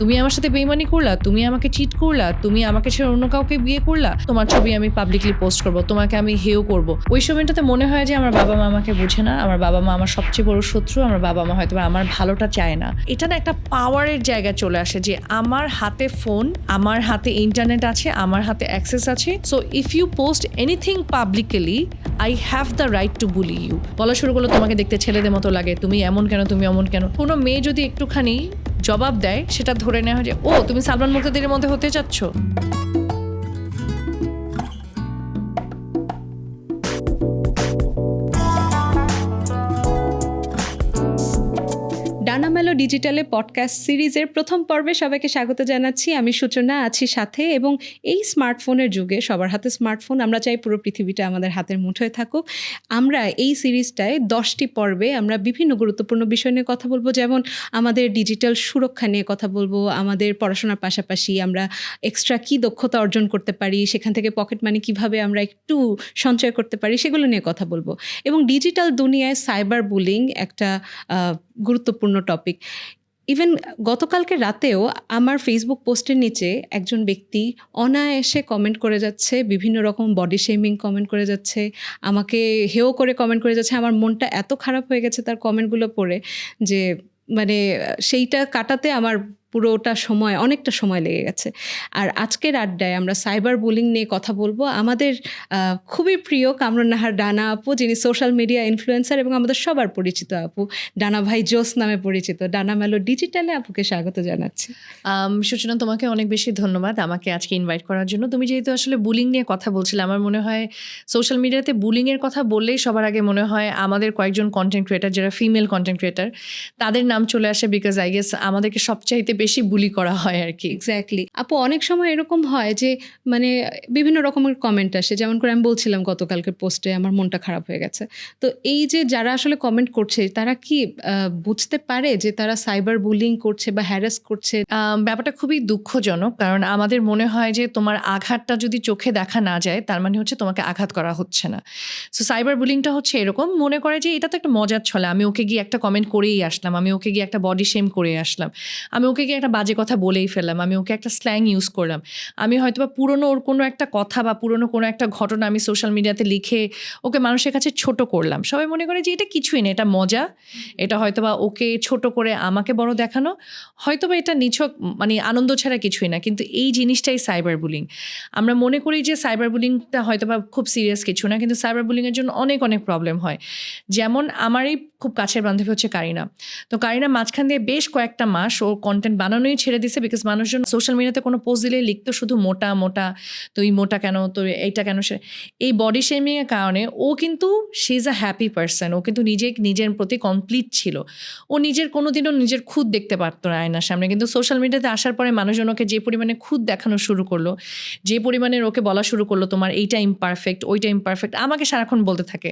তুমি আমার সাথে বেইমানি করলা, তুমি আমাকে চিট করলা, তুমি আমাকে ছেড়ে অন্য কাউকে বিয়ে করলা, তোমার ছবি আমি পাবলিকলি পোস্ট করব, তোমাকে আমি হেয় করব। ওই সময়টাতে মনে হয় যে আমার বাবা মা আমাকে বোঝে না, আমার বাবা মা আমার সবচেয়ে বড় শত্রু, আমার বাবা মা হয়তো আমার ভালোটা চায় না। এটা না একটা পাওয়ারের জায়গায় চলে আসে যে আমার হাতে ফোন, আমার হাতে ইন্টারনেট আছে, আমার হাতে অ্যাক্সেস আছে। So if you post anything publicly, I have the right to bully you. বলা শুরু করলো তোমাকে দেখতে ছেলেদের মতো লাগে, তুমি এমন কেন, তুমি এমন কেন। কোনো মেয়ে যদি একটুখানি জবাব দেয়, সেটা ধরে নেওয়া হয় যে ও তুমি সালমান মুক্তাদিরের মধ্যে হতে চাচ্ছ। ডানা মেলো ডিজিটালে পডকাস্ট সিরিজের প্রথম পর্বে সবাইকে স্বাগত জানাচ্ছি। আমি সূচনা আছি সাথে, এবং এই স্মার্টফোনের যুগে সবার হাতে স্মার্টফোন, আমরা চাই পুরো পৃথিবীটা আমাদের হাতের মুঠোয় থাকুক। আমরা এই সিরিজটায় 10টি পর্বে আমরা বিভিন্ন গুরুত্বপূর্ণ বিষয় নিয়ে কথা বলবো, যেমন আমাদের ডিজিটাল সুরক্ষা নিয়ে কথা বলবো, আমাদের পড়াশোনার পাশাপাশি আমরা এক্সট্রা কী দক্ষতা অর্জন করতে পারি, সেখান থেকে পকেট মানি কীভাবে আমরা একটু সঞ্চয় করতে পারি, সেগুলো নিয়ে কথা বলবো। এবং ডিজিটাল দুনিয়ায় সাইবার বুলিং একটা গুরুত্বপূর্ণ টপিক। ইভেন গতকালকে রাতেও আমার ফেসবুক পোস্টের নিচে একজন ব্যক্তি অনায়াসে কমেন্ট করে যাচ্ছে, বিভিন্ন রকম বডি শেমিং কমেন্ট করে যাচ্ছে, আমাকে হেয় করে কমেন্ট করে যাচ্ছে। আমার মনটা এত খারাপ হয়ে গেছে তার কমেন্টগুলো পড়ে যে মানে সেইটা কাটাতে আমার পুরোটা সময়, অনেকটা সময় লেগে গেছে। আর আজকের আড্ডায় আমরা সাইবার বুলিং নিয়ে কথা বলবো আমাদের খুবই প্রিয় কামরুন নাহার ডানা আপু, যিনি সোশ্যাল মিডিয়া ইনফ্লুয়েন্সার এবং আমাদের সবার পরিচিত আপু, ডানা ভাই জোস নামে পরিচিত। ডানা মেলো ডিজিটালে আপুকে স্বাগত জানাচ্ছি। সূচনা, তোমাকে অনেক বেশি ধন্যবাদ আমাকে আজকে ইনভাইট করার জন্য। তুমি যেহেতু আসলে বুলিং নিয়ে কথা বলছিলে, আমার মনে হয় সোশ্যাল মিডিয়াতে বুলিংয়ের কথা বললেই সবার আগে মনে হয় আমাদের কয়েকজন কন্টেন্ট ক্রিয়েটার, যারা ফিমেল কন্টেন্ট ক্রিয়েটার, তাদের নাম চলে আসে, বিকজ আই গেস আমাদেরকে সবচাইতে বেশি বুলি করা হয় আর কি। এক্স্যাক্টলি আপু, অনেক সময় এরকম হয় যে মানে বিভিন্ন রকমের কমেন্ট আসে, যেমন করে আমি বলছিলাম গতকালকের পোস্টে আমার মনটা খারাপ হয়ে গেছে। তো এই যে যারা আসলে কমেন্ট করছে, তারা কি বুঝতে পারে যে তারা সাইবার বুলিং করছে বা হ্যারাস করছে? ব্যাপারটা খুবই দুঃখজনক, কারণ আমাদের মনে হয় যে তোমার আঘাতটা যদি চোখে দেখা না যায়, তার মানে হচ্ছে তোমাকে আঘাত করা হচ্ছে না। সো সাইবার বুলিংটা হচ্ছে এরকম, মনে করে যে এটা তো একটা মজার ছলে, আমি ওকে গিয়ে একটা কমেন্ট করেই আসলাম, আমি ওকে গিয়ে একটা বডি শেম করে আসলাম, আমি ওকে গিয়ে একটা বাজে কথা বলেই ফেললাম, আমি ওকে একটা স্ল্যাং ইউজ করলাম, আমি হয়তো বা পুরনো ওর কোনো একটা কথা বা পুরনো কোনো একটা ঘটনা আমি সোশ্যাল মিডিয়াতে লিখে ওকে মানুষের কাছে ছোট করলাম। সবাই মনে করে যে এটা কিছুই না, এটা মজা, এটা হয়তো বা ওকে ছোট করে আমাকে বড় দেখানো, হয়তো বা এটা নিছক মানে আনন্দ ছাড়া কিছুই না। কিন্তু এই জিনিসটাই সাইবার বুলিং। আমরা মনে করি যে সাইবার বুলিংটা হয়তো বা খুব সিরিয়াস কিছু না, কিন্তু সাইবার বুলিংয়ের জন্য অনেক অনেক প্রবলেম হয়। যেমন আমারই খুব কাছের বান্ধবী হচ্ছে কারিনা। তো কারিনা মাঝখান দিয়ে বেশ কয়েকটা মাস ও কন্টেন্ট বানানোই ছেড়ে দিছে, বিকজ মানুষজন সোশ্যাল মিডিয়াতে কোনো পোস্ট দিলে লিখতো শুধু মোটা মোটা, তুই মোটা কেন, তুই এইটা কেন। সে এই বডি শেমিংয়ের কারণে ও কিন্তু she is a happy person, ও কিন্তু নিজের প্রতি কমপ্লিট ছিল, ও নিজের কোনোদিনও নিজের খুদ দেখতে পারতো না আয়নার সামনে। কিন্তু সোশ্যাল মিডিয়াতে আসার পরে মানুষজন ওকে যে পরিমাণে খুদ দেখানো শুরু করলো, যে পরিমাণে ওকে বলা শুরু করলো তোমার এইটা ইমপারফেক্ট, ওইটা ইমপারফেক্ট, আমাকে সারাক্ষণ বলতে থাকে।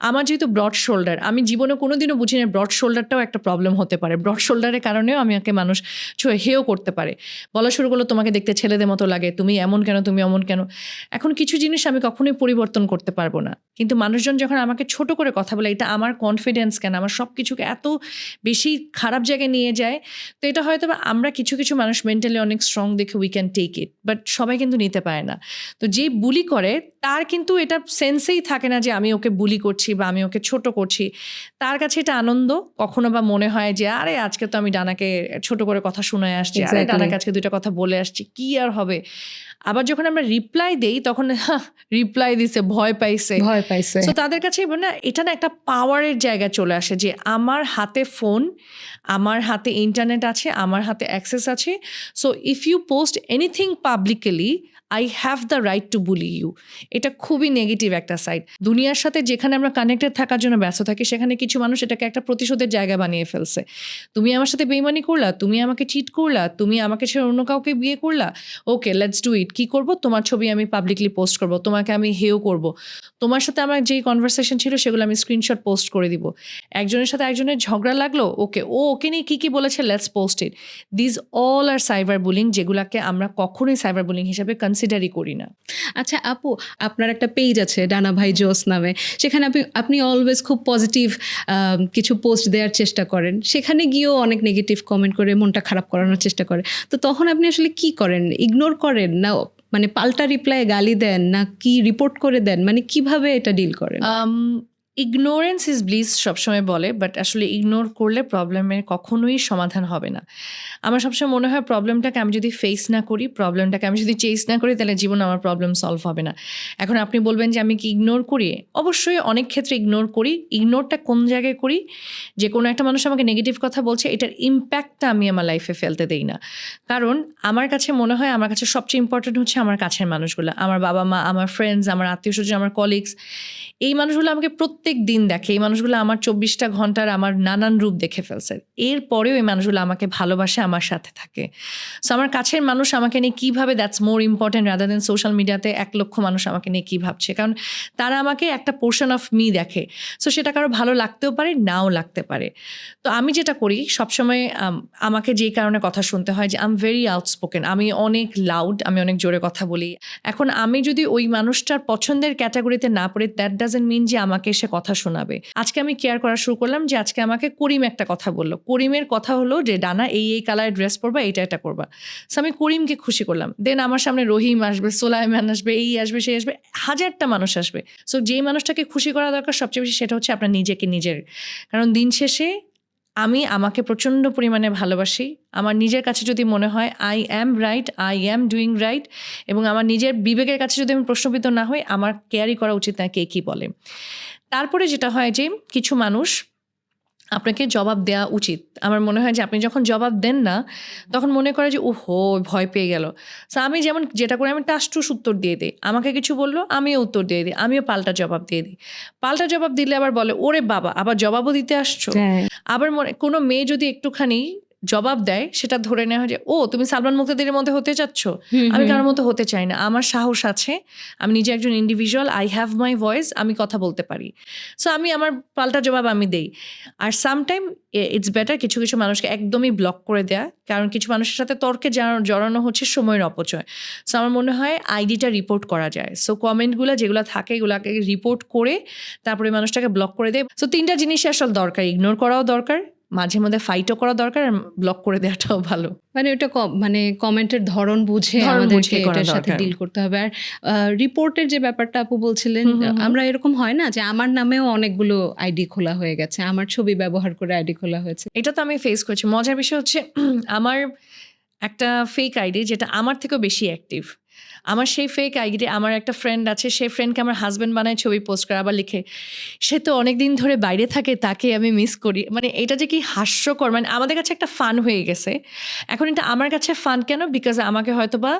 আমার যেহেতু ব্রড শোল্ডার, আমি জীবনে কোনোদিনও বুঝি না ব্রড শোল্ডারটাও একটা প্রবলেম হতে পারে, ব্রড শোল্ডারের কারণেও আমাকে মানুষ হেয় করতে পারে। বলা শুরু করলো তোমাকে দেখতে ছেলেদের মতো লাগে, তুমি এমন কেন, তুমি এমন কেন। এখন কিছু জিনিস আমি কখনোই পরিবর্তন করতে পারবো না, কিন্তু মানুষজন যখন আমাকে ছোট করে কথা বলে, এটা আমার কনফিডেন্স কেন, আমার সব কিছুকে এত বেশি খারাপ জায়গায় নিয়ে যায়। তো এটা হয়তো আমরা কিছু কিছু মানুষ মেন্টালি অনেক স্ট্রং দেখে we can take it, but সবাই কিন্তু নিতে পারে না। তো যে বুলি করে তার কিন্তু এটা সেন্সেই থাকে না যে আমি ওকে বুলি করছি বা আমি ওকে ছোট করছি। তার কাছে এটা আনন্দ, কখনো বা মনে হয় যে আরে আজকে তো আমি ডানাকে ছোট করে কথা শুনে আসছি, আরে ডানাকে আজকে দুইটা কথা বলে আসছি, কি আর হবে। আবার যখন আমরা রিপ্লাই দেই তখন রিপ্লাই দিছে, ভয় পাইছে। তো তাদের কাছে না এটা না একটা পাওয়ারের জায়গায় চলে আসে যে আমার হাতে ফোন, আমার হাতে ইন্টারনেট আছে, আমার হাতে অ্যাক্সেস আছে। So if you post anything publicly, I have the right to bully you. এটা খুবই নেগেটিভ একটা সাইড। দুনিয়ার সাথে যেখানে আমরা কানেক্টেড থাকার জন্য ব্যস্ত থাকি, সেখানে কিছু মানুষ এটাকে একটা প্রতিশোধের জায়গা বানিয়ে ফেলছে। তুমি আমার সাথে বেইমানি করলা, তুমি আমাকে চিট করলা, তুমি আমাকে ছেড়ে অন্য কাউকে বিয়ে করলা, ওকে লেটস ডু ইট। কী করবো, তোমার ছবি আমি পাবলিকলি পোস্ট করবো, তোমাকে আমি হেয় করবো, তোমার সাথে আমার যেই কনভারসেশন ছিল সেগুলো আমি স্ক্রিনশট পোস্ট করে দিব। একজনের সাথে একজনের ঝগড়া লাগলো, ওকে নিয়ে কী বলেছে, let's post it. This all are cyber bullying, যেগুলোকে আমরা কখনোই সাইবার বুলিং হিসেবে কনসিডারই করি না। আচ্ছা আপু, আপনার একটা পেজ আছে ডানা ভাই জোস নামে, সেখানে আপনি অলওয়েজ খুব পজিটিভ কিছু পোস্ট দেওয়ার চেষ্টা করেন, সেখানে গিয়েও অনেক নেগেটিভ কমেন্ট করে মনটা খারাপ করানোর চেষ্টা করে। তো তখন আপনি আসলে কি করেন? ইগনোর করেন, না মানে পাল্টা রিপ্লাই গালি দেন, না কি রিপোর্ট করে দেন, মানে কিভাবে এটা ডিল করেন? ইগনোরেন্স ইজ ব্লিস সবসময় বলে, বাট আসলে ইগনোর করলে প্রবলেমের কখনোই সমাধান হবে না। আমার সবসময় মনে হয় প্রবলেমটাকে আমি যদি ফেস না করি, প্রবলেমটাকে আমি যদি চেস না করি, তাহলে জীবনে আমার প্রবলেম সলভ হবে না। এখন আপনি বলবেন যে আমি কি ইগনোর করি? অবশ্যই অনেক ক্ষেত্রে ইগনোর করি। ইগনোরটা কোন জায়গায় করি? যে কোনো একটা মানুষ আমাকে নেগেটিভ কথা বলছে, এটার ইম্প্যাক্টটা আমি আমার লাইফে ফেলতে দেই না। কারণ আমার কাছে মনে হয় আমার কাছে সবচেয়ে ইম্পর্টেন্ট হচ্ছে আমার কাছের মানুষগুলো, আমার বাবা মা, আমার ফ্রেন্ডস, আমার আত্মীয় স্বজন, আমার কলিগস। এই মানুষগুলো আমাকে প্রত্যেক দিন দেখে, এই মানুষগুলো আমার 24টা ঘন্টার আমার নানান রূপ দেখে ফেলছে। এরপরেও এই মানুষগুলো আমাকে ভালোবাসে, আমার সাথে থাকে। সো আমার কাছের মানুষ আমাকে নিয়ে কীভাবে, that's more important rather than social মিডিয়াতে 1 লক্ষ মানুষ আমাকে নিয়ে কী ভাবছে। কারণ তারা আমাকে একটা পোর্শন অফ মি দেখে। সো সেটা কারো ভালো লাগতেও পারে, নাও লাগতে পারে। তো আমি যেটা করি সবসময়, আমাকে যেই কারণে কথা শুনতে হয় যে আই এম ভেরি আউটস্পোকেন, আমি অনেক লাউড, আমি অনেক জোরে কথা বলি। এখন আমি যদি ওই মানুষটার পছন্দের ক্যাটাগরিতে না পড়ি, দ্যাট ডাজন্ট মিন যে আমাকে সে কথা শোনাবে। আজকে আমি কেয়ার করা শুরু করলাম যে আজকে আমাকে করিম একটা কথা বললো, করিমের কথা হলো যে ডানা এই কালারের ড্রেস পরবা, এটা করবা। সো আমি করিমকে খুশি করলাম। দেন আমার সামনে রহিম আসবে, সোলাইমান আসবে, এই আসবে, সেই আসবে, 1000টা মানুষ আসবে। সো যেই মানুষটাকে খুশি করা দরকার সবচেয়ে বেশি, সেটা হচ্ছে আপনার নিজেকে নিজের। কারণ দিন শেষে আমি আমাকে প্রচণ্ড পরিমাণে ভালোবাসি। আমার নিজের কাছে যদি মনে হয় I am right, I am doing right, এবং আমার নিজের বিবেকের কাছে যদি আমি প্রশ্নবিদ্ধ না হই, আমার কেয়ারই করা উচিত না কে কী বলে। তারপরে যেটা হয় যে কিছু মানুষ আপনাকে জবাব দেওয়া উচিত। আমার মনে হয় যে আপনি যখন জবাব দেন না, তখন মনে করে যে ওহো ভয় পেয়ে গেল। সো আমি যেমন যেটা করে, আমি টাসটুস উত্তর দিয়ে দিই। আমাকে কিছু বললো, আমিও উত্তর দিয়ে দিই, আমিও পাল্টা জবাব দিয়ে দিই। পাল্টা জবাব দিলে আবার বলে ওরে বাবা, আবার জবাবও দিতে আসছো। আবার কোনো মেয়ে যদি একটুখানি জবাব দেয়, সেটা ধরে নেওয়া হয় যে ও তুমি সালমান মুক্তাদিরের মধ্যে হতে চাচ্ছ। আমি কারোর মতো হতে চাই না। আমার সাহস আছে, আমি নিজে একজন individual, I have my voice, আমি কথা বলতে পারি। সো আমি আমার পাল্টা জবাব আমি দেই। আর সামটাইম ইটস বেটার কিছু কিছু মানুষকে একদমই ব্লক করে দেয়া, কারণ কিছু মানুষের সাথে তর্কে জড়ানো হচ্ছে সময়ের অপচয়। সো আমার মনে হয় আইডিটা রিপোর্ট করা যায়। সো কমেন্টগুলো যেগুলো থাকে এগুলোকে রিপোর্ট করে তারপরে মানুষটাকে ব্লক করে দেয়। সো 3টা জিনিসই আসলে দরকার, ইগনোর করাও দরকার, মাঝে মধ্যে ফাইটও করা দরকার, আর ব্লক করে দেওয়াটাও ভালো। মানে ওটা মানে কমেন্টের ধরন বুঝে আমাদেরকে এটার সাথে ডিল করতে হবে। আর রিপোর্টের যে ব্যাপারটা আপু বলছিলেন, আমরা এরকম হয় না যে আমার নামেও অনেকগুলো আইডি খোলা হয়ে গেছে, আমার ছবি ব্যবহার করে আইডি খোলা হয়েছে? এটা তো আমি ফেস করছি। মজার বিষয় হচ্ছে আমার একটা ফেক আইডি যেটা আমার থেকেও বেশি অ্যাক্টিভ। আমার সেই ফেক আইডি, আমার একটা ফ্রেন্ড আছে, সেই ফ্রেন্ডকে আমার হাজব্যান্ড বানায় ছবি পোস্ট করে, আবার লিখে সে তো অনেক দিন ধরে বাইরে থাকে, তাকে আমি মিস করি। মানে এটা যে কি হাস্যকর, মানে আমাদের কাছে একটা ফান হয়ে গেছে। এখন এটা আমার কাছে ফান কেন? বিকজ আমাকে হয়তো বা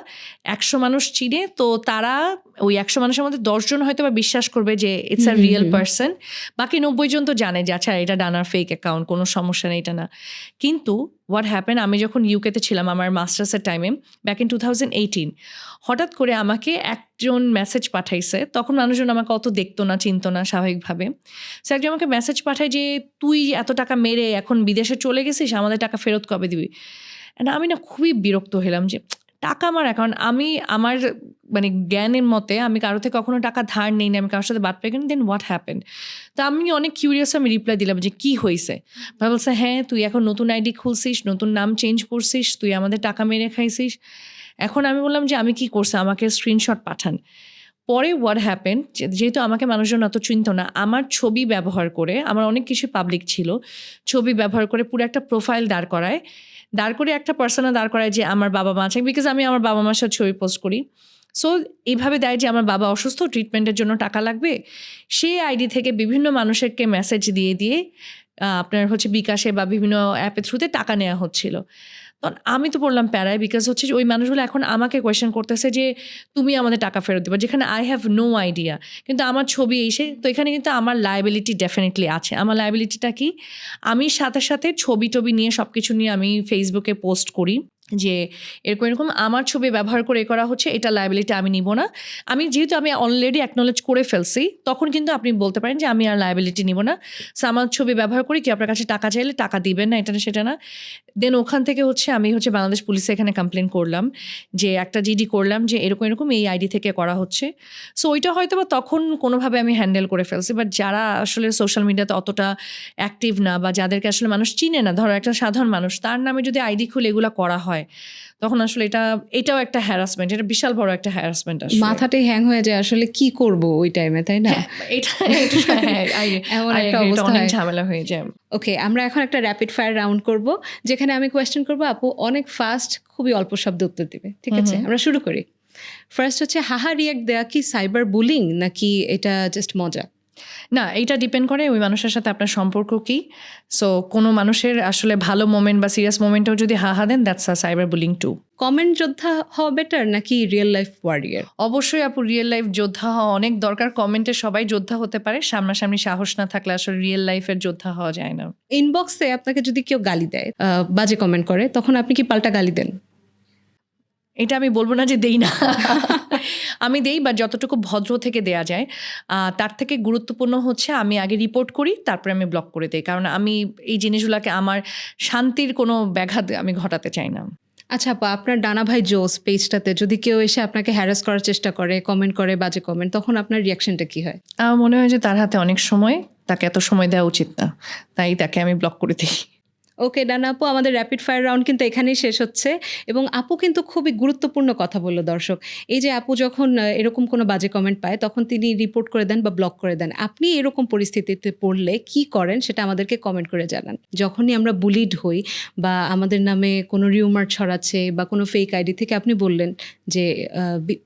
100 মানুষ চিনে, তো তারা ওই 100 মানুষের মধ্যে 10 জন হয়তো বা বিশ্বাস করবে যে ইটস আ রিয়েল পার্সন, বাকি 90 জন তো জানে যে আচ্ছা এটা ডানার ফেক অ্যাকাউন্ট, কোনো সমস্যা নেই, এটা না। কিন্তু হোয়াট হ্যাপেন, আমি যখন ইউকেতে ছিলাম আমার মাস্টার্সের টাইমে, ব্যাক ইন 2018, হঠাৎ করে আমাকে একজন মেসেজ পাঠাইছে। তখন মানুষজন আমাকে অত দেখতো না, চিনতো না স্বাভাবিকভাবে। সে একজন আমাকে মেসেজ পাঠায় যে তুই এত টাকা মেরে এখন বিদেশে চলে গেছিস, আমাদের টাকা ফেরত কবে দিবি? আমি না খুবই বিরক্ত হলাম যে টাকা আমার অ্যাকাউন্ট, আমি আমার মানে জ্ঞানের মতে আমি কারো থেকে কখনো টাকা ধার নেই না, আমি কারোর সাথে বাদ পাই কেন, দেন হোয়াট হ্যাপেন? তো আমি অনেক কিউরিয়াস, আমি রিপ্লাই দিলাম যে কী হয়েছে। ভাই বলছে হ্যাঁ তুই এখন নতুন আইডি খুলছিস, নতুন নাম চেঞ্জ করছিস, তুই আমাদের টাকা মেরে খাইছিস। এখন আমি বললাম যে আমি কি করছি, আমাকে স্ক্রিনশট পাঠান। পরে হোয়াট হ্যাপেন, যেহেতু আমাকে মানুষজন অত চিনত না, আমার ছবি ব্যবহার করে, আমার অনেক কিছু পাবলিক ছিল, ছবি ব্যবহার করে পুরো একটা প্রোফাইল দাঁড় করে একটা পার্সোনা দাঁড় করায় যে আমার বাবা মা আছে, বিকজ আমি আমার বাবা মার সাথে ছবি পোস্ট করি। সো এইভাবে দেয় যে আমার বাবা অসুস্থ, ট্রিটমেন্টের জন্য টাকা লাগবে। সেই আইডি থেকে বিভিন্ন মানুষকে মেসেজ দিয়ে আপনার হচ্ছে বিকাশে বা বিভিন্ন অ্যাপের থ্রুতে টাকা নেওয়া হচ্ছিল। তখন আমি তো পড়লাম প্যারায়, বিকজ হচ্ছে ওই মানুষগুলো এখন আমাকে কোয়েশ্চেন করতেছে যে তুমি আমাদের টাকা ফেরত দেবে, যেখানে আই হ্যাভ নো আইডিয়া। কিন্তু আমার ছবি এসে, তো এখানে কিন্তু আমার লায়াবিলিটি ডেফিনেটলি আছে। আমার লায়াবিলিটিটা কি, আমি সাথে সাথে ছবি নিয়ে সব কিছু নিয়ে আমি ফেসবুকে পোস্ট করি। যে এরকম এরকম আমার ছবি ব্যবহার করে করা হচ্ছে, এটা লায়াবিলিটি আমি নিব না। যেহেতু আমি অলরেডি অ্যাকনোলেজ করে ফেলছি, তখন কিন্তু আপনি বলতে পারেন যে আমি আর লায়াবিলিটি নিব না। সো আমার ছবি ব্যবহার করি, কি আপনার কাছে টাকা চাইলে টাকা দিবেন না, এটা না সেটা না। দেন ওখান থেকে আমি বাংলাদেশ পুলিশে এখানে কমপ্লেন করলাম, যে একটা জিডি করলাম যে এরকম এরকম এই আইডি থেকে করা হচ্ছে। সো ওইটা হয়তো বা তখন কোনোভাবে আমি হ্যান্ডেল করে ফেলছি। বাট যারা আসলে সোশ্যাল মিডিয়াতে অতটা অ্যাক্টিভ না, বা যাদেরকে আসলে মানুষ চিনে না, ধরো একটা সাধারণ মানুষ, তার নামে যদি আইডি খুলে এগুলো করা হয়, তখন আসলে এটাও একটা হ্যারাসমেন্ট, এটা বিশাল বড় একটা হ্যারাসমেন্ট। মাথাটাই হ্যাং হয়ে যায় আসলে কি করব ওই টাইমে, তাই না? এমন একটা অবস্থা অনেক হয়। ঝামেলা হয়ে যায়। ওকে, আমরা এখন একটা র্যাপিড ফায়ার রাউন্ড করব, যেখানে আমি কোয়েশ্চেন করব, আপু অনেক ফাস্ট খুবই অল্প শব্দে উত্তর দিবে, ঠিক আছে? আমরা শুরু করি। ফার্স্ট হচ্ছে, হাহা রিয়াক্ট দেয়া কি সাইবার বুলিং নাকি এটা জাস্ট মজা? না, এইটা ডিপেন্ড করে ওই মানুষের সাথে আপনার সম্পর্ক কি। সো কোনো মানুষের আসলে ভালো মোমেন্ট বা সিরিয়াস মোমেন্টেও যদি হাহা দেন, that's a cyber bullying too. Comment যোদ্ধা হওয়া বেটার নাকি রিয়েল লাইফ ওয়ারিয়ার? অবশ্যই আপু, রিয়েল লাইফ যোদ্ধা হওয়া অনেক দরকার। কমেন্টে সবাই যোদ্ধা হতে পারে, সামনাসামনি সাহস না থাকলে আসলে রিয়েল লাইফের যোদ্ধা হওয়া যায় না। ইনবক্সে আপনাকে যদি কেউ গালি দেয়, বাজে কমেন্ট করে, তখন আপনি কি পাল্টা গালি দেন? এটা আমি বলবো না যে দেই না, আমি দেই, বা যতটুকু ভদ্র থেকে দেয়া যায়। তার থেকে গুরুত্বপূর্ণ হচ্ছে আমি আগে রিপোর্ট করি, তারপরে আমি ব্লক করে দিই। কারণ আমি এই জিনিসগুলোকে আমার শান্তির কোনো ব্যাঘাত আমি ঘটাতে চাই না। আচ্ছা আপা, আপনার ডানা ভাই জোস পেজটাতে যদি কেউ এসে আপনাকে হ্যারাস করার চেষ্টা করে, কমেন্ট করে বাজে কমেন্ট, তখন আপনার রিয়াকশনটা কি হয়? আমার মনে হয় যে তার হাতে অনেক সময়, তাকে এত সময় দেওয়া উচিত না, তাই তাকে আমি ব্লক করে দিই। ওকে ডানা আপু, আমাদের র্যাপিড ফায়ার রাউন্ড কিন্তু এখানেই শেষ হচ্ছে, এবং আপু কিন্তু খুবই গুরুত্বপূর্ণ কথা বললো দর্শক। এই যে আপু যখন এরকম কোনো বাজে কমেন্ট পায়, তখন তিনি রিপোর্ট করে দেন বা ব্লক করে দেন। আপনি এরকম পরিস্থিতিতে পড়লে কি করেন সেটা আমাদেরকে কমেন্ট করে জানান। যখনই আমরা বুলিড হই বা আমাদের নামে কোনো রিউমার ছড়াচ্ছে বা কোনো ফেক আইডি থেকে আপনি বললেন যে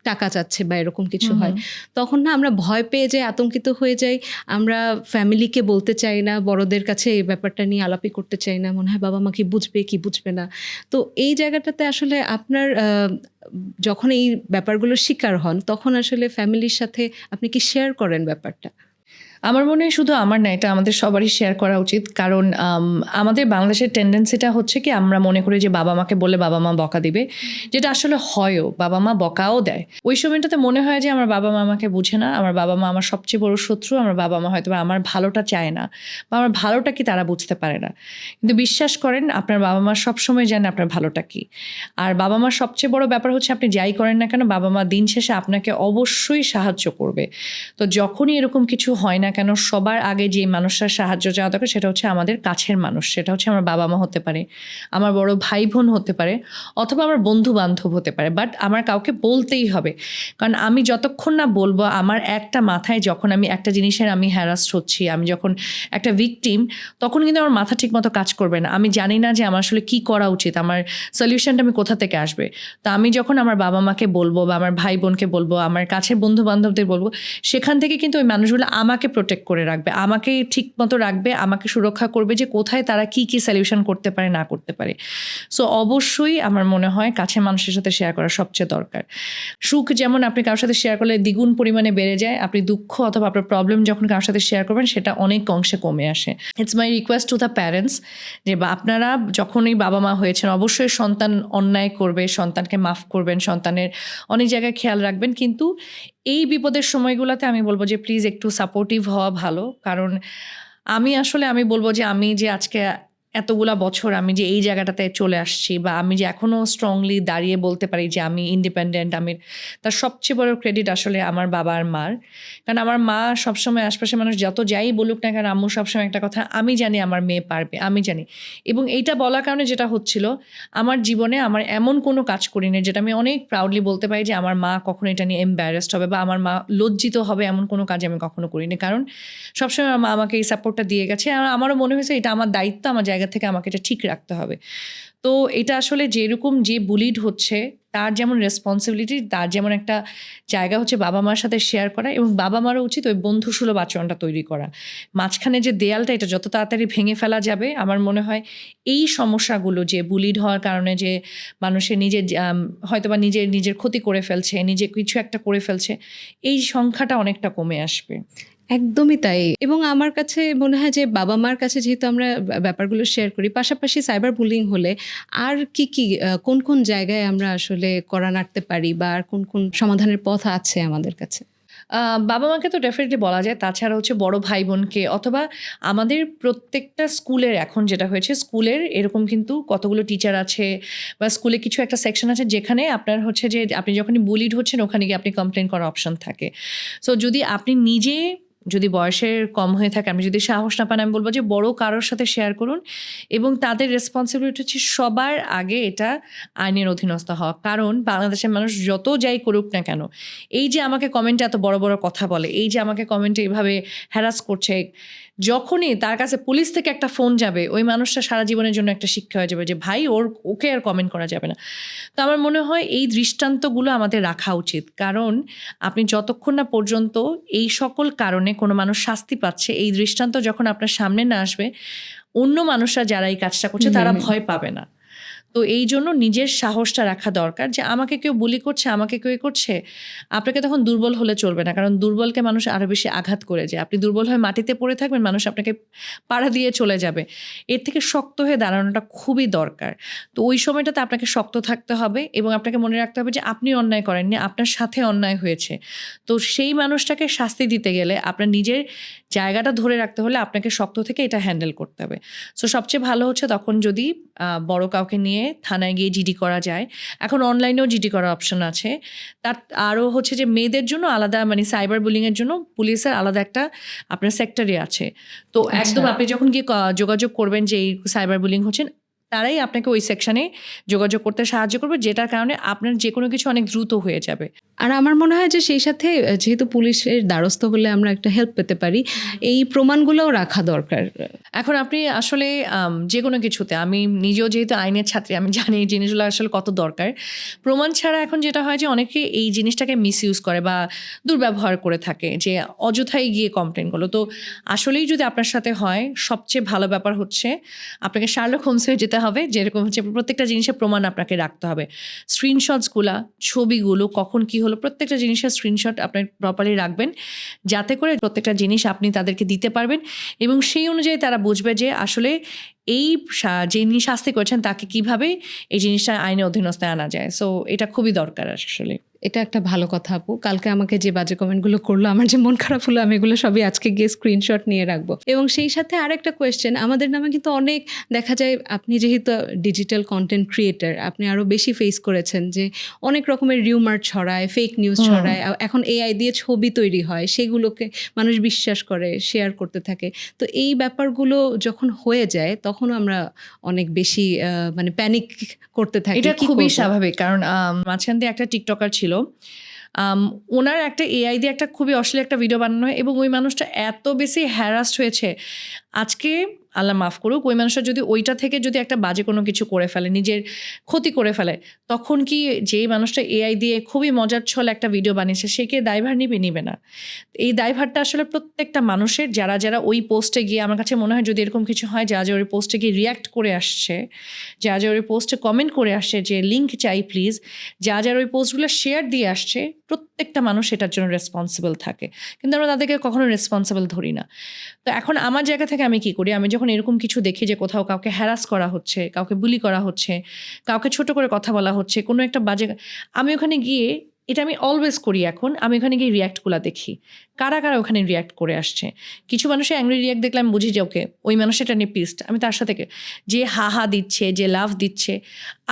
টাকা চাচ্ছে বা এরকম কিছু হয়, তখন না আমরা ভয় পেয়ে যাই, আতঙ্কিত হয়ে যাই। আমরা ফ্যামিলিকে বলতে চাই না, বড়দের কাছে এই ব্যাপারটা নিয়ে আলাপি করতে চাই না, মনে হয় বাবা মা কি বুঝবে কি বুঝবে না। তো এই জায়গাটাতে আসলে আপনার যখন এই ব্যাপারগুলোর শিকার হন, তখন আসলে ফ্যামিলির সাথে আপনি কি শেয়ার করেন ব্যাপারটা? আমার মনে হয় শুধু আমার না, এটা আমাদের সবারই শেয়ার করা উচিত। কারণ আমাদের বাংলাদেশের টেন্ডেন্সিটা হচ্ছে কি, আমরা মনে করি যে বাবা মাকে বলে বাবা মা বকা দিবে, যেটা আসলে হয়ও, বাবা মা বকাও দেয়। ওই সময়টাতে মনে হয় যে আমার বাবা মা আমাকে বুঝে না, আমার বাবা মা আমার সবচেয়ে বড় শত্রু, আমার বাবা মা হয়তো আমার ভালোটা চায় না, বা আমার ভালোটা কি তারা বুঝতে পারে না। কিন্তু বিশ্বাস করেন, আপনার বাবা মা সবসময় জানে আপনার ভালোটা কি। আর বাবা মার সবচেয়ে বড় ব্যাপার হচ্ছে, আপনি যাই করেন না কেন, বাবা মা দিন শেষে আপনাকে অবশ্যই সাহায্য করবে। তো যখনই এরকম কিছু হয় না কেন, সবার আগে যে মানুষটার সাহায্য চাওয়া দরকার, সেটা হচ্ছে আমাদের কাছের মানুষ। সেটা হচ্ছে আমার বাবা মা হতে পারে, আমার বড় ভাই বোন হতে পারে, অথবা আমার বন্ধু বান্ধব হতে পারে। বাট আমার কাউকে বলতেই হবে, কারণ আমি যতক্ষণ না বলবো, আমার একটা মাথায় যখন আমি একটা জিনিসের আমি হ্যারাস্ট হচ্ছি, আমি যখন একটা ভিকটিম, তখন কিন্তু আমার মাথা ঠিক মতো কাজ করবে না। আমি জানি না যে আমার আসলে কী করা উচিত, আমার সলিউশনটা আমি কোথা থেকে আসবে। তো আমি যখন আমার বাবা মাকে বলবো, বা আমার ভাই বোনকে বলবো, আমার কাছের বন্ধু বান্ধবদের বলবো, সেখান থেকে কিন্তু ওই মানুষগুলো আমাকে প্রোটেক্ট করে রাখবে, আমাকে ঠিক মতো রাখবে, আমাকে সুরক্ষা করবে যে কোথায় তারা কি কি সলিউশন করতে পারে না করতে পারে। সো অবশ্যই আমার মনে হয় কাছের মানুষের সাথে শেয়ার করা সবচেয়ে দরকার। সুখ যেমন আপনি কারোর সাথে শেয়ার করলে দ্বিগুণ পরিমাণে বেড়ে যায়, আপনি দুঃখ অথবা আপনার প্রবলেম যখন কারোর সাথে শেয়ার করবেন, সেটা অনেক অংশে কমে আসে। It's my request to the parents, যে আপনারা যখনই বাবা মা হয়েছেন, অবশ্যই সন্তান অন্যায় করবে, সন্তানকে মাফ করবেন, সন্তানের অনেক জায়গায় খেয়াল রাখবেন। কিন্তু এই বিপদের সময়গুলোতে আমি বলবো যে প্লিজ একটু সাপোর্টিভ হওয়া ভালো। কারণ আমি বলবো যে আমি যে আজকে এতগুলা বছর আমি যে এই জায়গাটাতে চলে আসছি, বা আমি যে এখনও স্ট্রংলি দাঁড়িয়ে বলতে পারি যে আমি ইন্ডিপেন্ডেন্ট, তার সবচেয়ে বড় ক্রেডিট আসলে আমার বাবা আর মার। কারণ আমার মা সবসময়, আশপাশে মানুষ যত যাই বলুক না কেন, আম্মু সবসময় একটা কথা, আমি জানি আমার মেয়ে পারবে, আমি জানি। এবং এইটা বলার কারণে যেটা হচ্ছিল, আমার জীবনে আমার এমন কোনো কাজ করিনি যেটা আমি অনেক প্রাউডলি বলতে পারি যে আমার মা কখনো এটা নিয়ে এম্বারেসড হবে বা আমার মা লজ্জিত হবে, এমন কোনো কাজ আমি কখনো করিনি। কারণ সবসময় আমার মা আমাকে এই সাপোর্টটা দিয়ে গেছে, আর আমারও মনে হয়েছে এটা আমার দায়িত্ব, আমার জায়গা থেকে আমাকে এটা ঠিক রাখতে হবে। তো এটা আসলে যেরকম যে বুলিড হচ্ছে, তার যেমন রেসপন্সিবিলিটি, তার যেমন একটা জায়গা হচ্ছে বাবা মার সাথে শেয়ার করা, এবং বাবা মারও উচিত ওই বন্ধুসুলভ আচরণটা তৈরি করা। মাঝখানে যে দেয়ালটা, এটা যত তাড়াতাড়ি ভেঙে ফেলা যাবে, আমার মনে হয় এই সমস্যাগুলো, যে বুলিড হওয়ার কারণে যে মানুষের নিজের হয়তোবা নিজের ক্ষতি করে ফেলছে, নিজে কিছু একটা করে ফেলছে, এই সংখ্যাটা অনেকটা কমে আসবে। একদমই তাই। এবং আমার কাছে মনে হয় যে বাবা-মার কাছে যেহেতু আমরা ব্যাপারগুলো শেয়ার করি, পাশাপাশি সাইবার বুলিং হলে আর কি কোন জায়গায় আমরা আসলে কড়া নাড়তে পারি বা আর কোন সমাধানের পথ আছে আমাদের কাছে? বাবা-মাকে তো ডেফিনিটলি বলা যায়। তাছাড়া হচ্ছে বড় ভাই-বোনকে অথবা আমাদের প্রত্যেকটা স্কুলের এখন যেটা হয়েছে, স্কুলের এরকম কিন্তু কতগুলো টিচার আছে বা স্কুলে কিছু একটা সেকশন আছে যেখানে আপনার হচ্ছে যে আপনি যখনই বুলিড হচ্ছেন ওখানে গিয়ে আপনি কমপ্লেইন করার অপশন থাকে। সো যদি আপনি নিজে যদি বয়সের কম হয়ে থাকে, আপনি যদি সাহস না পান, আমি বলব যে বড় কারোর সাথে শেয়ার করুন এবং তাদের রেসপন্সিবিলিটি হচ্ছে সবার আগে এটা আইনের অধীনস্থ হওয়া। কারণ বাংলাদেশের মানুষ যত যাই করুক না কেন, এই যে আমাকে কমেন্টে এত বড় বড় কথা বলে, এই যে আমাকে কমেন্টে এইভাবে হ্যারাস করছে, যখনই তার কাছে পুলিশ থেকে একটা ফোন যাবে ওই মানুষটা সারা জীবনের জন্য একটা শিক্ষা হয়ে যাবে যে ভাই ওকে আর কমেন্ট করা যাবে না। তো আমার মনে হয় এই দৃষ্টান্তগুলো আমাদের রাখা উচিত। কারণ আপনি যতক্ষণ না পর্যন্ত এই সকল কারণে কোনো মানুষ শাস্তি পাচ্ছে, এই দৃষ্টান্ত যখন আপনার সামনে না আসবে, অন্য মানুষরা যারা এই কাজটা করছে তারা ভয় পাবে না। তো এই জন্য নিজের সাহসটা রাখা দরকার যে আমাকে কেউ বুলি করছে, আমাকে কেউ করছে, আপনাকে তখন দুর্বল হলে চলবে না। কারণ দুর্বলকে মানুষ আরও বেশি আঘাত করে যায়। আপনি দুর্বল হয়ে মাটিতে পড়ে থাকবেন, মানুষ আপনাকে পাড়া দিয়ে চলে যাবে। এর থেকে শক্ত হয়ে দাঁড়ানোটা খুবই দরকার। তো ওই সময়টাতে আপনাকে শক্ত থাকতে হবে এবং আপনাকে মনে রাখতে হবে যে আপনি অন্যায় করেননি, আপনার সাথে অন্যায় হয়েছে। তো সেই মানুষটাকে শাস্তি দিতে গেলে আপনার নিজের জায়গাটা ধরে রাখতে হলে আপনাকে শক্ত থেকে এটা হ্যান্ডেল করতে হবে। সো সবচেয়ে ভালো হচ্ছে তখন যদি বড় কাউকে নিয়ে থানায় গিয়ে জিডি করা যায়। এখন অনলাইনেও জিডি করার অপশন আছে। তার আরও হচ্ছে যে মেয়েদের জন্য আলাদা, মানে সাইবার বুলিংয়ের জন্য পুলিশের আলাদা একটা আপনার সেক্টরই আছে। তো একদম আপনি যখন গিয়ে যোগাযোগ করবেন যে এই সাইবার বুলিং হচ্ছেন, তারাই আপনাকে ওই সেকশনে যোগাযোগ করতে সাহায্য করবে, যেটার কারণে আপনার যে কোনো কিছু অনেক দ্রুত হয়ে যাবে। আর আমার মনে হয় যে সেই সাথে যেহেতু পুলিশের দ্বারস্থ হলে আমরা একটা হেল্প পেতে পারি, এই প্রমাণগুলোও রাখা দরকার। এখন আপনি আসলে যে কোনো কিছুতে, আমি নিজেও যেহেতু আইনের ছাত্রী, আমি জানি এই জিনিসগুলো আসলে কত দরকার। প্রমাণ ছাড়া এখন যেটা হয় যে অনেকে এই জিনিসটাকে মিসইউজ করে বা দুর্ব্যবহার করে থাকে, যে অযথাই গিয়ে কমপ্লেন করলো। তো আসলেই যদি আপনার সাথে হয়, সবচেয়ে ভালো ব্যাপার হচ্ছে আপনাকে শার্লক হোমস হয়ে যেতে হবে। যেরকম হচ্ছে প্রত্যেকটা জিনিসের প্রমাণ আপনাকে রাখতে হবে। স্ক্রিনশটসগুলা, ছবিগুলো, কখন কী হলো, প্রত্যেকটা জিনিসের স্ক্রিনশট আপনি প্রপারলি রাখবেন, যাতে করে প্রত্যেকটা জিনিস আপনি তাদেরকে দিতে পারবেন এবং সেই অনুযায়ী তারা বুঝবে যে আসলে এই যিনি শাস্তি করেছেন তাকে কিভাবে এই জিনিসটা আইনের অধীনস্থ আনা যায়। সো এটা খুবই দরকার আসলে। এটা একটা ভালো কথা আপু। কালকে আমাকে যে বাজে কমেন্টগুলো করলো, আমার যে মন খারাপ হলো, আমি এগুলো সবই আজকে গিয়ে স্ক্রিনশট নিয়ে রাখবো। এবং সেই সাথে আরেকটা কোয়েশ্চেন, আমাদের নামে কিন্তু অনেক দেখা যায়, আপনি যেহেতু ডিজিটাল কন্টেন্ট ক্রিয়েটার, আপনি আরও বেশি ফেস করেছেন যে অনেক রকমের রিউমার ছড়ায়, ফেক নিউজ ছড়ায়, এখন এআই দিয়ে ছবি তৈরি হয়, সেগুলোকে মানুষ বিশ্বাস করে, শেয়ার করতে থাকে। তো এই ব্যাপারগুলো যখন হয়ে যায় তখন আমরা অনেক বেশি মানে প্যানিক করতে থাকি। এটা খুবই স্বাভাবিক। কারণ মাঝখান দিয়ে একটা টিকটকার ছিল, ওনার একটা এআই দিয়ে একটা খুবই অশ্লীল একটা ভিডিও বানানো হয় এবং ওই মানুষটা এত বেশি হ্যারাসড হয়েছে। আজকে আল্লাহ মাফ করুক, ওই মানুষটা যদি ওইটা থেকে যদি একটা বাজে কোনো কিছু করে ফেলে, নিজের ক্ষতি করে ফেলে, তখন কি যেই মানুষটা এআই দিয়ে খুবই মজার ছলে একটা ভিডিও বানিয়েছে, সে কি দায়ভার নিবে না? এই দায়ভারটা আসলে প্রত্যেকটা মানুষের, যারা ওই পোস্টে গিয়ে, আমার কাছে মনে হয় যদি এরকম কিছু হয়, যারা ওই পোস্টে গিয়ে রিয়্যাক্ট করে আসছে, যারা ওই পোস্টে কমেন্ট করে আসছে যে লিঙ্ক চাই প্লিজ, যারা ওই পোস্টগুলো শেয়ার দিয়ে আসছে, প্রত্যেকটা মানুষ এটার জন্য রেসপন্সিবল থাকে, কিন্তু আমরা তাদেরকে কখনো রেসপন্সিবল ধরি না। তো এখন আমার জায়গা থেকে আমি কি করি, আমি যখন এরকম কিছু দেখি যে কোথাও কাউকে হ্যারাস করা হচ্ছে, কাউকে বুলি করা হচ্ছে, কাউকে ছোট করে কথা বলা হচ্ছে, কোনো একটা বাজে, আমি ওখানে গিয়ে, এটা আমি অলওয়েজ করি এখন, আমি ওখানে গিয়ে রিয়্যাক্টগুলো দেখি, কারা কারা ওখানে রিয়্যাক্ট করে আসছে। কিছু মানুষের অ্যাংরি রিয়্যাক্ট দেখলে আমি বুঝি যে ওকে ওই মানুষটা নিয়ে পিসড, আমি তার সাথে যে হা দিচ্ছে, যে লাভ দিচ্ছে,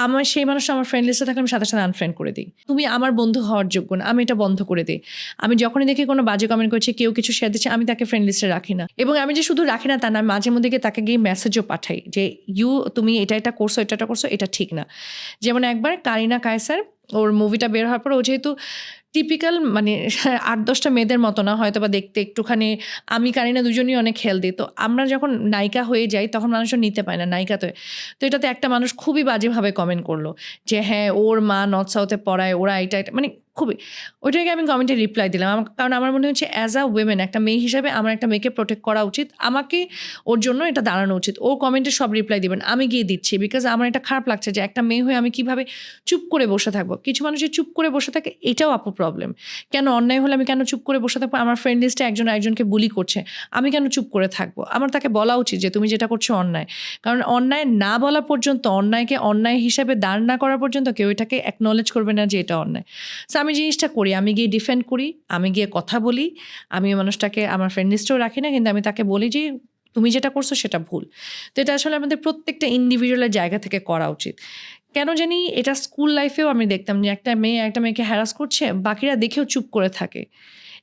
আমার সেই মানুষটা আমার ফ্রেন্ড লিস্টে থাকলে আমি সাথে সাথে আনফ্রেন্ড করে দিই। তুমি আমার বন্ধু হওয়ার যোগ্য না, আমি এটা বন্ধ করে দিই। আমি যখনই দেখি কোনো বাজে কমেন্ট করছে, কেউ কিছু শেয়ার দিচ্ছে, আমি তাকে ফ্রেন্ড লিস্টে রাখি না। এবং আমি যে শুধু রাখি না তা না, মাঝে মধ্যে গিয়ে তাকে গিয়ে মেসেজও পাঠাই যে তুমি এটা করছো, এটা করছো, এটা ঠিক না। যেমন একবার কারিনা কায়সার, ওর মুভিটা বের হওয়ার পর, ও যেহেতু টিপিক্যাল মানে 8-10টা মেয়েদের মতো না, হয়তো বা দেখতে একটুখানি, আমি কারিনা দুজনই অনেক হেলদি, তো আমরা যখন নায়িকা হয়ে যাই তখন মানুষও নিতে পায় না নায়িকা। তো এটাতে একটা মানুষ খুবই বাজেভাবে কমেন্ট করলো যে হ্যাঁ ওর মা নর্থ সাউথে পড়ায়, ওরা এটা মানে খুবই, ওইটাকে আমি কমেন্টে রিপ্লাই দিলাম। কারণ আমার মনে হচ্ছে অ্যাজ আ উইমেন, একটা মেয়ে হিসাবে আমার একটা মেয়েকে প্রোটেক্ট করা উচিত, আমাকে ওর জন্য এটা দাঁড়ানো উচিত। ও কমেন্টে সব রিপ্লাই দিবেন, আমি গিয়ে দিচ্ছি, বিকজ আমার এটা খারাপ লাগছে যে একটা মেয়ে হয়ে আমি কিভাবে চুপ করে বসে থাকবো। কিছু মানুষের চুপ করে বসে থাকে, এটাও আপু প্রবলেম। কেন অন্যায় হলে আমি কেন চুপ করে বসে থাকবো? আমার ফ্রেন্ড লিস্টে একজন একজনকে বুলি করছে, আমি কেন চুপ করে থাকবো? আমার তাকে বলা উচিত যে তুমি যেটা করছো অন্যায়। কারণ অন্যায় না বলা পর্যন্ত, অন্যায়কে অন্যায় হিসাবে দাঁড় না করা পর্যন্ত কেউ এটাকে অ্যাকনলেজ করবে না যে এটা অন্যায়। সো আমি জিনিসটা করি, আমি গিয়ে ডিফেন্ড করি, আমি গিয়ে কথা বলি, আমি ওই মানুষটাকে আমার ফ্রেন্ড লিস্টেও রাখি না, কিন্তু আমি তাকে বলি যে তুমি যেটা করছো সেটা ভুল। তো এটা আসলে আমাদের প্রত্যেকটা ইন্ডিভিজুয়ালের জায়গা থেকে করা উচিত। কেন জানি এটা স্কুল লাইফেও আমি দেখতাম যে একটা মেয়েকে হ্যারাস করছে, বাকিরা দেখেও চুপ করে থাকে।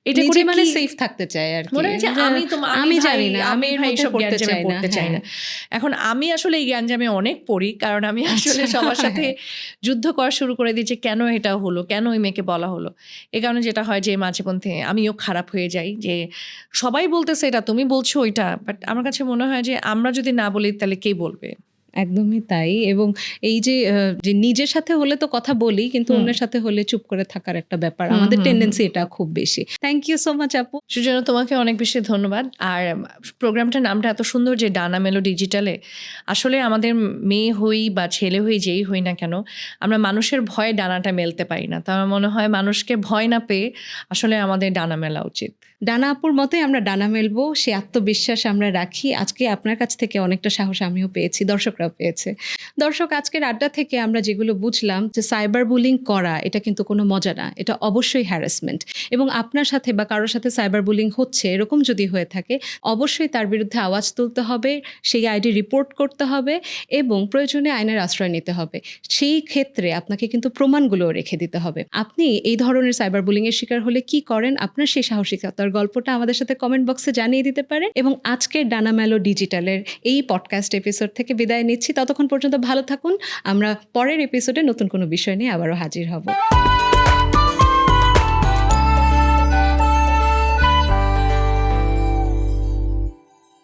এটা নিজে করে মানে কি সেফ থাকতে চায় আর কি। মনে হয় যে আমি জানি না, আমি এর মধ্যে এইসব পড়তে গ্যাঞ্জামে চাই না। পড়তে চাই না। এখন আমি আসলে এই গ্যাঞ্জামে অনেক পড়ি, কারণ আমি আসলে সবার সাথে যুদ্ধ করা শুরু করে দিয়েছি, কেন এটা হলো, কেন ওই মেয়েকে বলা হলো। এই কারণে যেটা হয় যে মাঝে মধ্যে আমিও খারাপ হয়ে যাই যে সবাই বলতেছে এটা, তুমি বলছো ওইটা, বাট আমার কাছে মনে হয় যে আমরা যদি না বলি তাহলে কে বলবে? একদমই তাই। এবং এই যে যে নিজের সাথে হলে তো কথা বলি, কিন্তু অন্যের সাথে হলে চুপ করে থাকার একটা ব্যাপার, আমাদের টেন্ডেন্সি এটা খুব বেশি। থ্যাংক ইউ সো মাচ আপু। সুজনা, তোমাকে অনেক বেশি ধন্যবাদ। আর প্রোগ্রামটার নামটা এত সুন্দর যে ডানা মেলো ডিজিটালে। আসলে আমাদের মেয়ে হই বা ছেলে হই, যেই হই না কেন, আমরা মানুষের ভয়ে ডানাটা মেলতে পারি না। তো আমার মনে হয় মানুষকে ভয় না পেয়ে আসলে আমাদের ডানা মেলা উচিত। ডানা আপুর মতোই আমরা ডানা মেলবো, সে আত্মবিশ্বাস আমরা রাখি। আজকে আপনার কাছ থেকে অনেকটা সাহস আমিও পেয়েছি, দর্শকরাও পেয়েছে। দর্শক, আজকের আড্ডা থেকে আমরা যেগুলো বুঝলাম যে সাইবার বুলিং করা এটা কিন্তু কোনো মজা না, এটা অবশ্যই হ্যারাসমেন্ট। এবং আপনার সাথে বা কারোর সাথে সাইবার বুলিং হচ্ছে এরকম যদি হয়ে থাকে, অবশ্যই তার বিরুদ্ধে আওয়াজ তুলতে হবে, সেই আইডি রিপোর্ট করতে হবে এবং প্রয়োজনে আইনের আশ্রয় নিতে হবে। সেই ক্ষেত্রে আপনাকে কিন্তু প্রমাণগুলো রেখে দিতে হবে। আপনি এই ধরনের সাইবার বুলিংয়ের শিকার হলে কি করেন, আপনার সেই সাহসিকতার গল্পটা আমাদের সাথে কমেন্ট বক্সে জানিয়ে দিতে পারেন। এবং আজকের ডানা মেলো ডিজিটালের এই পডকাস্ট এপিসোড থেকে বিদায় নিচ্ছি। ততক্ষণ পর্যন্ত ভালো থাকুন। আমরা পরের এপিসোডে নতুন কোনো বিষয় নিয়ে আবারও হাজির হব।